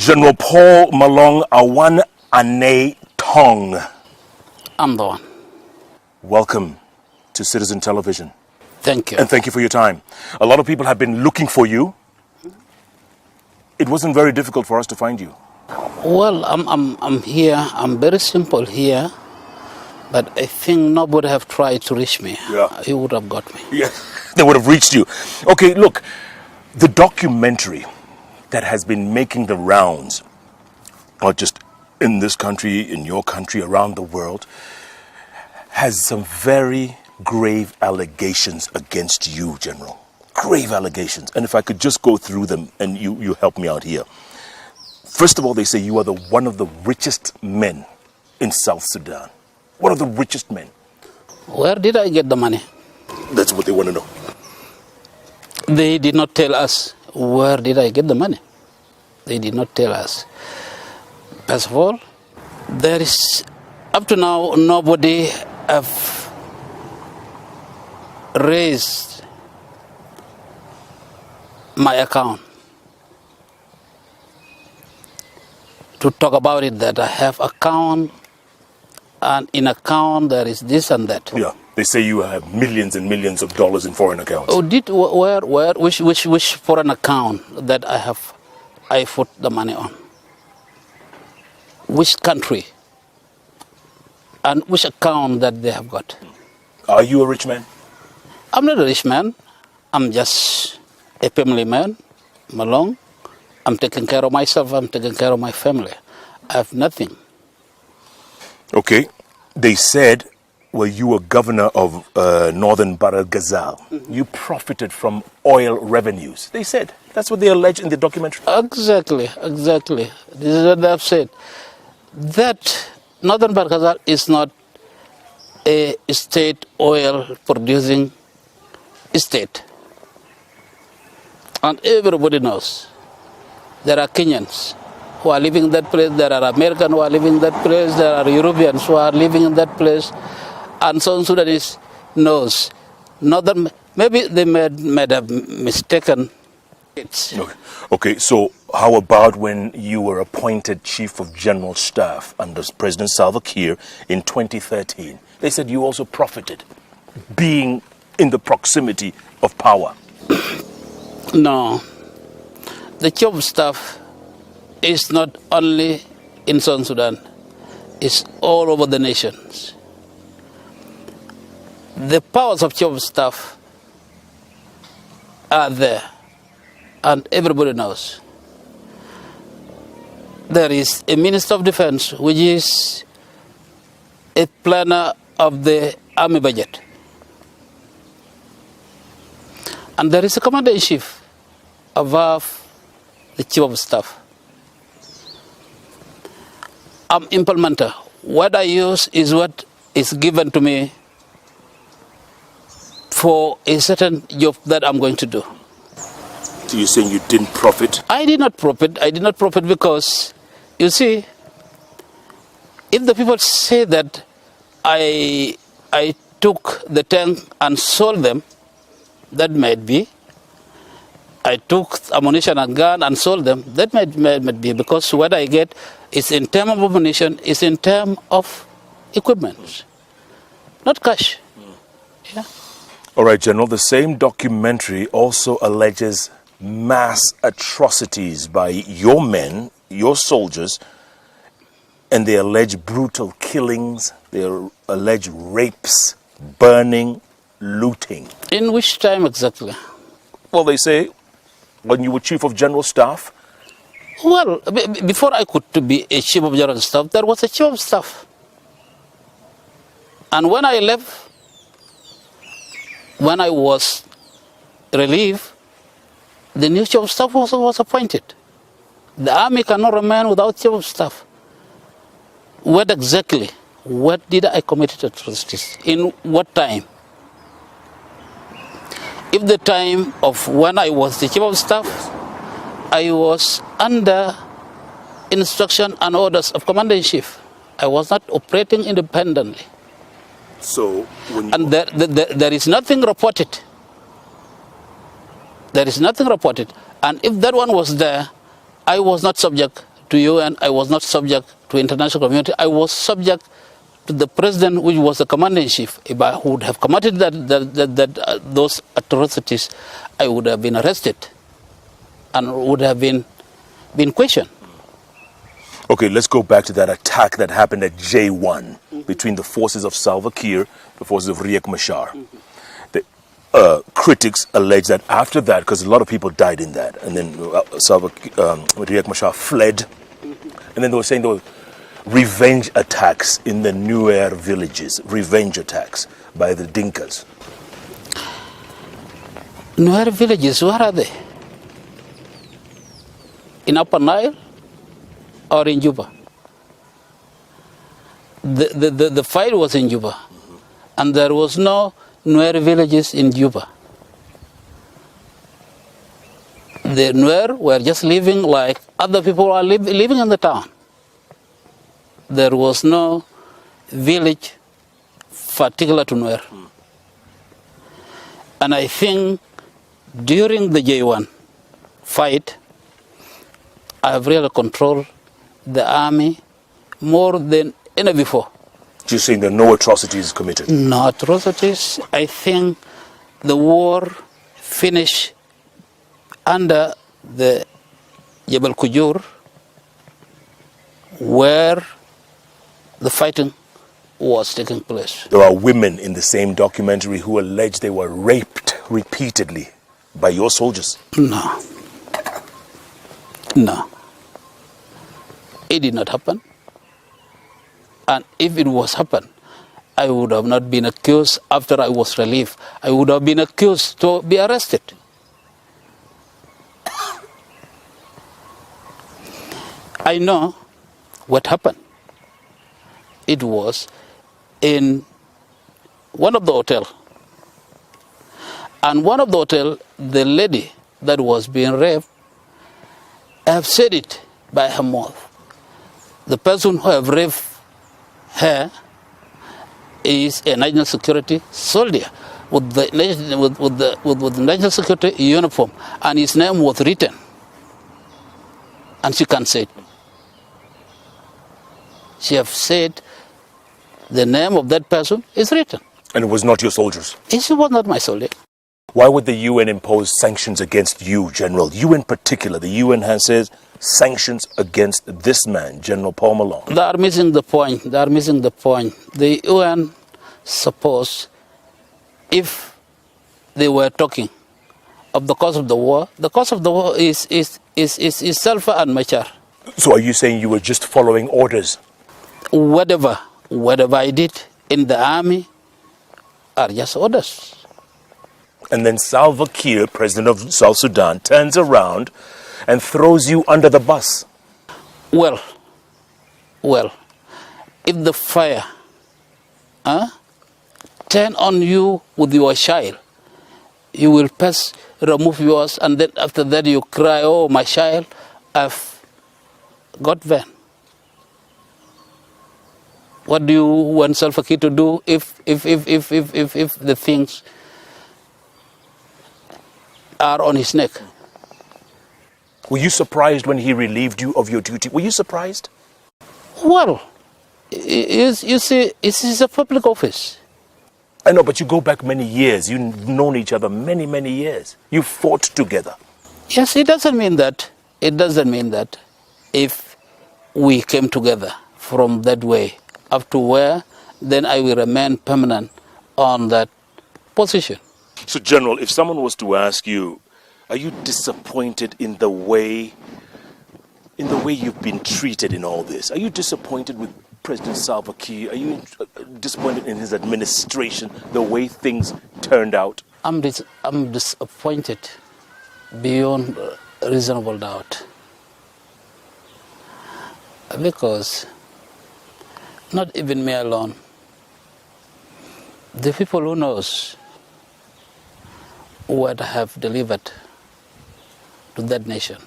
General Paul Malone Awan Ane Tong. I'm the one. Welcome to Citizen Television. Thank you. And thank you for your time. A lot of people have been looking for you. It wasn't very difficult for us to find you. Well, I'm here. I'm very simple here. But I think nobody have tried to reach me. Yeah. He would have got me. Yeah, they would have reached you. Okay, look, the documentary that has been making the rounds, not just in this country, in your country, around the world, has some very grave allegations against you, General. Grave allegations. And if I could just go through them and you help me out here. First of all, they say you are one of the richest men in South Sudan. One of the richest men. Where did I get the money? That's what they want to know. They did not tell us where did I get the money. They did not tell us. First of all, there is, up to now, nobody have raised my account to talk about it, that I have account, and in account there is this and that. Yeah, they say you have millions and millions of dollars in foreign accounts. Oh, which foreign account that I put the money on? Which country? And which account that they have got? Are you a rich man? I'm not a rich man. I'm just a family man, Malone. I'm taking care of myself. I'm taking care of my family. I have nothing. Okay. They said, well, you were governor of northern Bahr el Ghazal. Mm-hmm. You profited from oil revenues. They said. That's what they allege in the documentary. Exactly. This is what they have said. That northern Bahr el Ghazal is not a state oil producing state. And everybody knows. There are Kenyans who are living in that place. There are Americans who are living in that place. There are Europeans who are living in that place. And South Sudanese knows. Maybe they might have mistaken it. Okay, so how about when you were appointed Chief of General Staff under President Salva Kiir in 2013? They said you also profited being in the proximity of power. No. The Chief of Staff is not only in South Sudan, it's all over the nations. The powers of Chief of Staff are there, and everybody knows. There is a Minister of Defense, which is a planner of the army budget. And there is a Commander-in-Chief above the Chief of Staff. I'm implementer. What I use is what is given to me for a certain job that I'm going to do. So you're saying you didn't profit? I did not profit. I did not profit because, you see, if the people say that I took the tank and sold them, that might be. I took ammunition and gun and sold them. That might be, because what I get is in terms of ammunition, is in terms of equipment, not cash. Yeah. All right, General, the same documentary also alleges mass atrocities by your men, your soldiers, and they allege brutal killings, they allege rapes, burning, looting. In which time exactly? Well, they say when you were Chief of General Staff. Well, before I could to be a Chief of General Staff, there was a Chief of Staff. And when I left, when I was relieved, the new Chief of Staff was appointed. The army cannot remain without Chief of Staff. What exactly? What did I commit atrocities? In what time? If the time of when I was the Chief of Staff, I was under instruction and orders of Commander-in-Chief. I was not operating independently. So when you... And there is nothing reported. There is nothing reported. And if that one was there, I was not subject to UN. I was not subject to international community. I was subject to the president, which was the commander-in-chief. If I would have committed those atrocities, I would have been arrested and would have been questioned. Okay, let's go back to that attack that happened at J1 between the forces of Salva Kiir, the forces of Riek Machar. The critics allege that after that, because a lot of people died in that, and then Riek Machar fled, and then they were saying there were revenge attacks in the Nuer villages, revenge attacks by the Dinkas. Nuer villages, where are they? In Upper Nile or in Juba? The fight was in Juba, and there was no Nuer villages in Juba. The Nuer were just living like other people are living in the town. There was no village particular to Nuer. And I think during the J1 fight, I have really controlled the army more than ever before. You're saying there are no atrocities committed? No atrocities. I think the war finished under the Jebel Kujur, where the fighting was taking place. There are women in the same documentary who allege they were raped repeatedly by your soldiers. No. No. It did not happen. And if it was happened, I would have not been accused after I was relieved. I would have been accused to be arrested. I know what happened. It was in one of the hotels. And one of the hotels, the lady that was being raped, I have said it by her mouth. The person who have raped her is a national security soldier with the national security uniform, and his name was written. And she can say it. She have said the name of that person is written. And it was not your soldiers? It was not my soldier. Why would the UN impose sanctions against you, General? You in particular, the UN has said sanctions against this man, General Paul Malone. They are missing the point. They are missing the point. The UN, suppose, if they were talking of the cause of the war is Salva and Machar. So are you saying you were just following orders? Whatever I did in the army are just orders. And then Salva Kiir, president of South Sudan, turns around and throws you under the bus. Well, if the fire turn on you with your child, you will first remove yours, and then after that you cry, "Oh, my child, I've got burned." What do you want Salva Kiir to do if the things are on his neck? Were you surprised when he relieved you of your duty? Were you surprised? Well, you see, it is a public office. I know, but you go back many years. You've known each other many, many years. You fought together. Yes, it doesn't mean that. It doesn't mean that if we came together from that way up to where, then I will remain permanent on that position. So, General, if someone was to ask you, are you disappointed in the way you've been treated in all this? Are you disappointed with President Salva Kiir? Are you disappointed in his administration, the way things turned out? I'm disappointed beyond reasonable doubt. Because not even me alone, the people who knows what I have delivered to that nation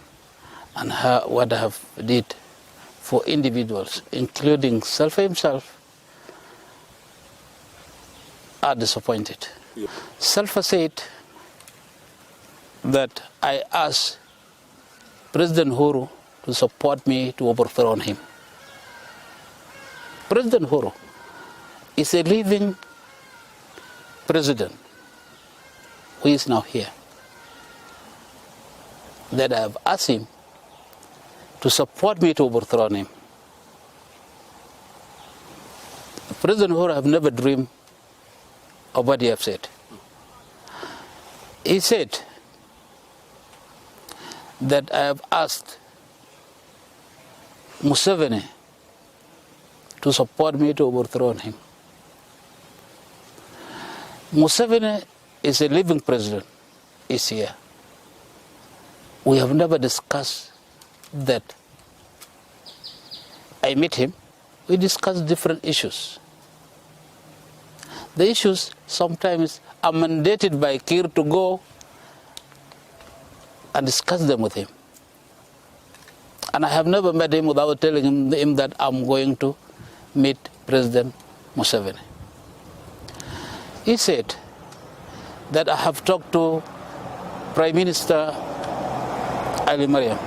and what I have did for individuals, including Salva himself, are disappointed. Yeah. Salva said that I asked President Uhuru to support me to overthrow him. President Uhuru is a living president who is now here. That I have asked him to support me to overthrow him. President Uhuru have never dreamed of what he have said. He said that I have asked Museveni to support me to overthrow him. Museveni is a living president, is here. We have never discussed that. I met him, we discussed different issues. The issues sometimes are mandated by Kiir to go and discuss them with him. And I have never met him without telling him that I'm going to meet President Museveni. He said that I have talked to Prime Minister Ali Mariam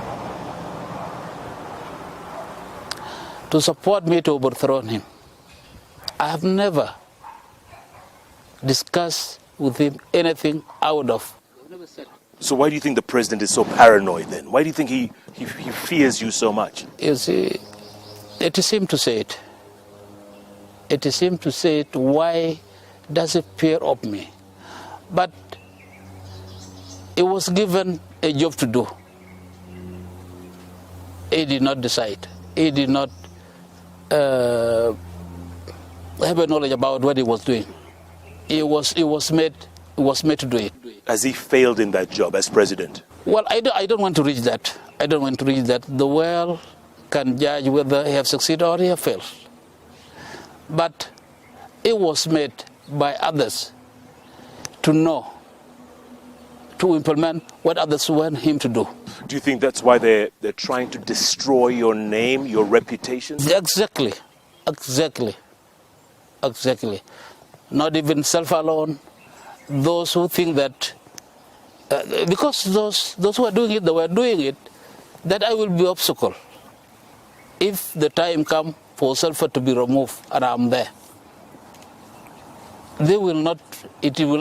to support me to overthrow him. I have never discussed with him anything out of. So why do you think the president is so paranoid then? Why do you think he fears you so much? You see, it is him to say it. It is him to say it. Why does he fear of me? But he was given a job to do. He did not decide. He did not have a knowledge about what he was doing. He was made to do it. Has he failed in that job as president? Well, I don't want to reach that. I don't want to reach that. The world can judge whether he has succeeded or he has failed. But it was made by others to know, to implement what others want him to do. Do you think that's why they're trying to destroy your name, your reputation? Exactly. Not even self alone. Those who think that, because those who are doing it, they were doing it, that I will be obstacle. If the time comes for sulfur to be removed and I'm there, it will not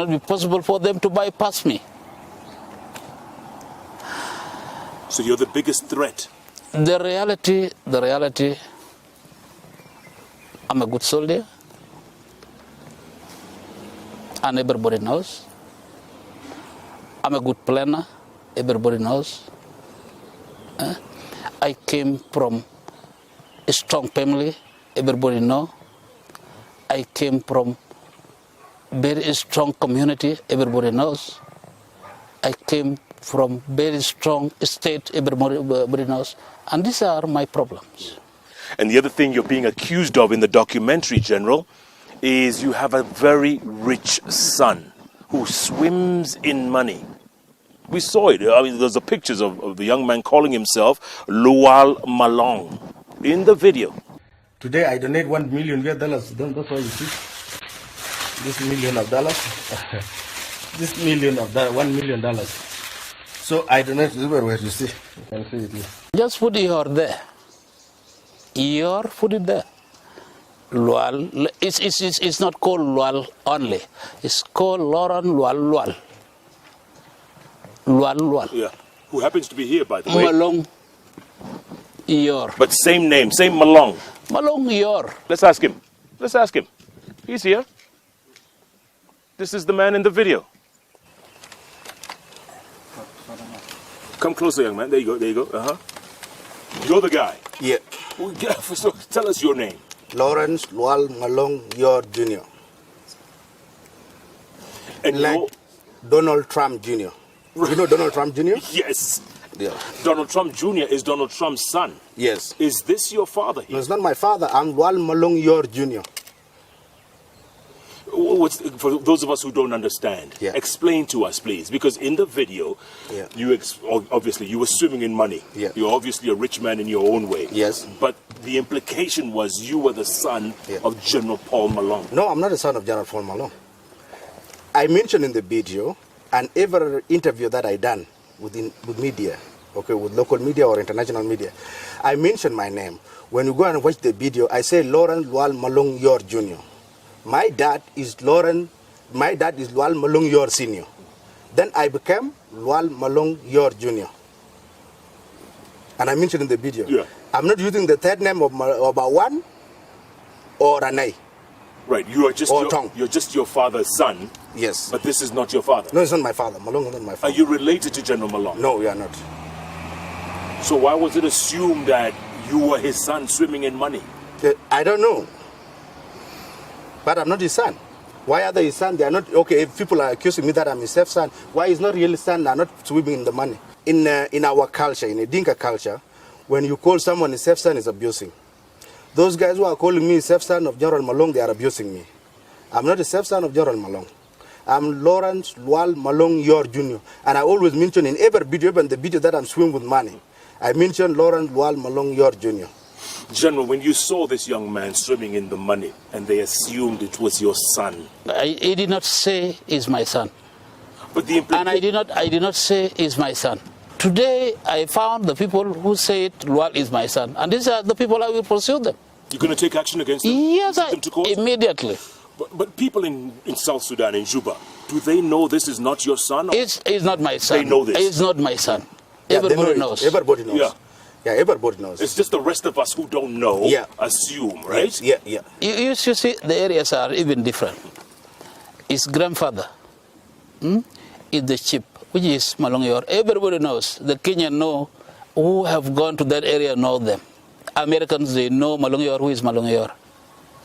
be possible for them to bypass me. So you're the biggest threat? The reality, I'm a good soldier. And everybody knows. I'm a good planner. Everybody knows. I came from a strong family. Everybody knows. I came from very strong community. Everybody knows. I came from very strong state. Everybody knows. And these are my problems. And the other thing you're being accused of in the documentary, General, is you have a very rich son who swims in money. We saw it. I mean, there's the pictures of the young man calling himself Paul Malone in the video. Today I donate $1 million. That's why you see this $1 million. This $1 million. So I donate everywhere you see. You can see it here. Just put your there. Put it there. Lual. It's not called Lual only. It's called Lauren Lual. Lual. Yeah. Who happens to be here, by the way. Malong Yor. But same name, same Malong. Malong Yor. Let's ask him. He's here. This is the man in the video. Come closer, young man. There you go. Uh-huh. You're the guy. Yeah. So tell us your name. Lawrence Lual Malong Yor Jr. And like Donald Trump Jr. You know Donald Trump Jr.? Yes. Yeah. Donald Trump Jr. is Donald Trump's son. Yes. Is this your father here? No, it's not my father. I'm Lual Malong Yor Jr. For those of us who don't understand, explain to us, please. Because in the video, obviously you were swimming in money. Yeah. You're obviously a rich man in your own way. Yes. But the implication was you were the son of General Paul Malone. No, I'm not the son of General Paul Malone. I mentioned in the video, and every interview that I done with media, okay, with local media or international media. I mention my name. When you go and watch the video, I say Lawrence Lual Malong Yor Jr. My dad is Lual Malong Yor Sr. Then I became Lual Malong Yor Jr. And I mentioned in the video. Yeah. I'm not using the third name of Awan or Ranai. Right, you're just your father's son. Yes. But this is not your father. No, it's not my father. Malong is not my father. Are you related to General Malone? No, we are not. So why was it assumed that you were his son swimming in money? I don't know. But I'm not his son. Why are they his son? They are not. Okay, if people are accusing me that I'm his stepson, why is not really son? They are not swimming in the money. In our culture, in a Dinka culture, when you call someone a stepson, is abusing. Those guys who are calling me stepson of General Malone, they are abusing me. I'm not a stepson of General Malone. I'm Lawrence Lual Malong Yor Jr. And I always mention in every video, even the video that I'm swimming with money, I mention Lawrence Lual Malong Yor Jr. General, when you saw this young man swimming in the money and they assumed it was your son. He did not say he's my son. But the And I did not say he's my son. Today, I found the people who say it, Lual is my son. And these are the people I will pursue them. You're going to take action against them? Yes, Take them to court? immediately. But people in South Sudan, in Juba, do they know this is not your son? Or? It's not my son. They know this? It's not my son. Yeah, Everybody knows. Everybody knows. Yeah. Yeah, everybody knows. It's just the rest of us who don't know, assume, right? Yeah, yeah. You see, the areas are even different. His grandfather is the chief, which is Malong Yor. Everybody knows. The Kenyan know, who have gone to that area know them. Americans, they know Malong Yor, who is Malong Yor.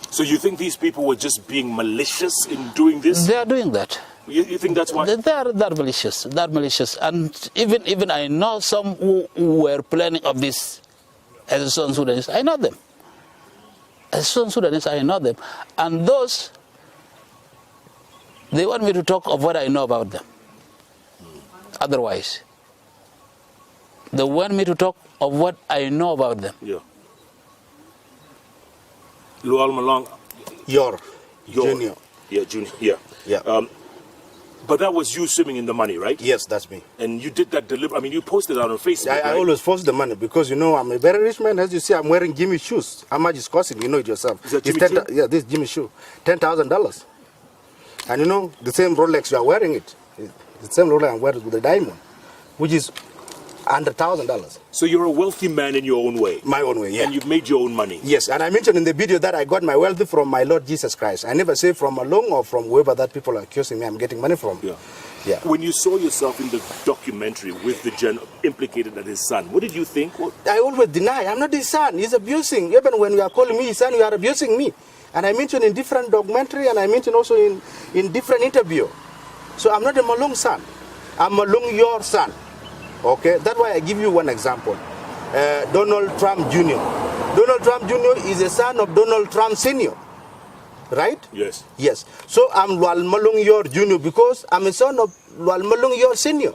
So you think these people were just being malicious in doing this? They are doing that. You think that's why? They are malicious. They are malicious. And even I know some who were planning of this as a Southern Sudanese. I know them. As a Southern Sudanese, I know them. And those, they want me to talk of what I know about them. Otherwise, they want me to talk of what I know about them. Yeah. Lual Malong. Yor Junior. Yeah, Junior. Yeah. Yeah. But that was you swimming in the money, right? Yes, that's me. And you did that deliberately. I mean, you posted that on Facebook. I right? always post the money because, you know, I'm a very rich man. As you see, I'm wearing Jimmy shoes. How much is costing? You know it yourself. Is that It's Jimmy yeah, this Jimmy shoe. $10,000. And you know, the same Rolex you are wearing it. The same Rolex I'm wearing with the diamond, which is $100,000. So you're a wealthy man in your own way. My own way, yeah. And you've made your own money. Yes, and I mentioned in the video that I got my wealth from my Lord Jesus Christ. I never say from Malong or from whoever that people are accusing me I'm getting money from. Yeah. Yeah. When you saw yourself in the documentary with the general implicated as his son, what did you think? I always deny. I'm not his son. He's abusing. Even when you are calling me his son, you are abusing me. And I mentioned in different documentary, and I mentioned also in different interview. So I'm not a Malong son. I'm Malong Yor son. Okay? That's why I give you one example. Donald Trump Jr. Donald Trump Jr. is a son of Donald Trump Sr. Right? Yes. Yes. So I'm Lual Malong Yor Jr. because I'm a son of Lual Malong Yor Sr.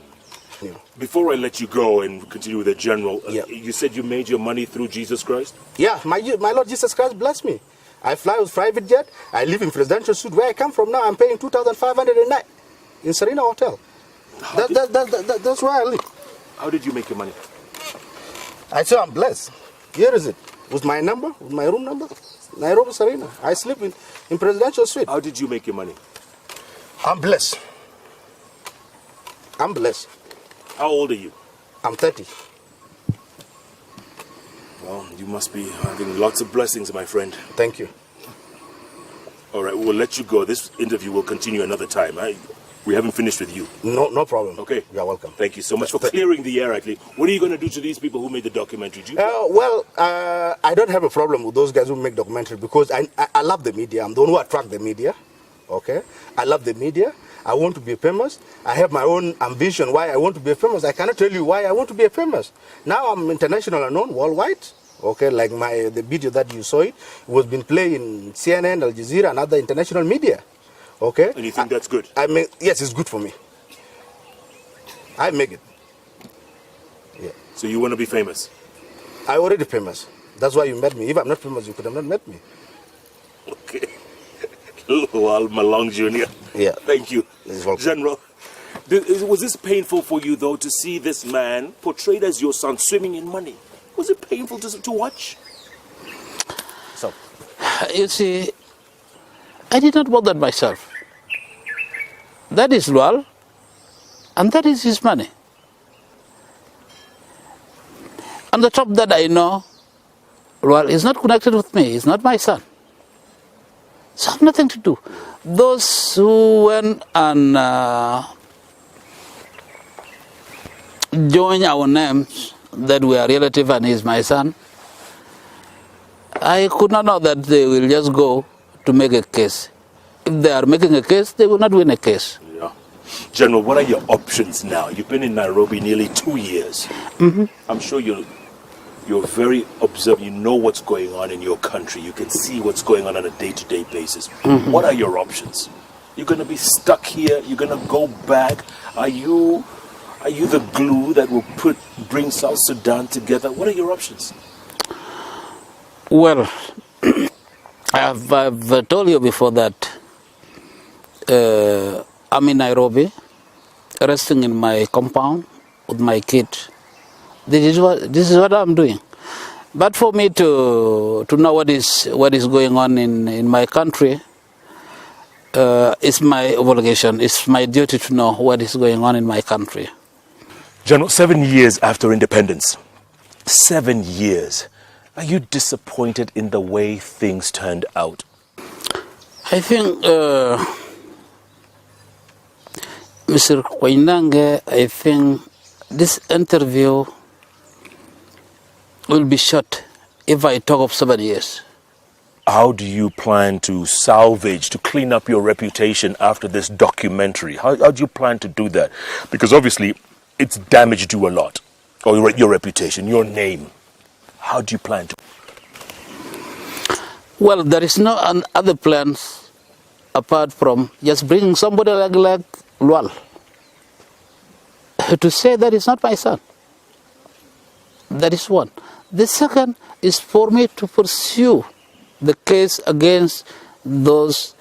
Before I let you go and continue with the general, Yeah. you said you made your money through Jesus Christ? Yeah, my Lord Jesus Christ blessed me. I fly with private jet. I live in presidential suite. Where I come from now, I'm paying $2,500 a night in Serena Hotel. That's where I live. How did you make your money? I say I'm blessed. Here is it. With my number, with my room number, Nairobi Serena. I sleep in presidential suite. How did you make your money? I'm blessed. I'm blessed. How old are you? I'm 30. Well, you must be having lots of blessings, my friend. Thank you. All right, we'll let you go. This interview will continue another time. We haven't finished with you. No problem. Okay. You're welcome. Thank you so much for clearing the air, actually. What are you going to do to these people who made the documentary? I don't have a problem with those guys who make documentary because I love the media. I'm the one who attract the media. Okay? I love the media. I want to be famous. I have my own ambition why I want to be famous. I cannot tell you why I want to be famous. Now I'm international and known worldwide. Okay, like the video that you saw, it was been played in CNN, Al Jazeera, and other international media. Okay. And you think that's good? Yes, it's good for me. I make it. Yeah. So you want to be famous? I already famous. That's why you met me. If I'm not famous, you could have not met me. Okay. Lual Malong Jr. Yeah. Thank you. You're welcome. General, Was this painful for you, though, to see this man portrayed as your son swimming in money? Was it painful to watch? So, You see, I did not bother myself. That is Lual, and that is his money. On the top that I know, Lual is not connected with me. He's not my son. So I have nothing to do. Those who went and join our names that we are relative and he's my son, I could not know that they will just go to make a case. If they are making a case, they will not win a case. yeah. General, what are your options now? You've been in Nairobi nearly 2 years. I'm sure you're very observant. You know what's going on in your country. You can see what's going on a day-to-day basis. What are your options? You're going to be stuck here? You're going to go back? Are you the glue that will bring South Sudan together? What are your options? Well, I've told you before that I'm in Nairobi, resting in my compound with my kid. This is what I'm doing. But for me to know what is going on in my country, it's my obligation. It's my duty to know what is going on in my country. General, 7 years after independence, 7 years. Are you disappointed in the way things turned out? I think, Mr. Koinange, I think this interview will be short if I talk of 7 years. How do you plan to salvage, to clean up your reputation after this documentary? How do you plan to do that? Because obviously it's damaged you a lot, or your reputation, your name. How do you plan to? Well, there is no other plans apart from just bringing somebody like Lual to say that it's not my son. That is one. The second is for me to pursue the case against those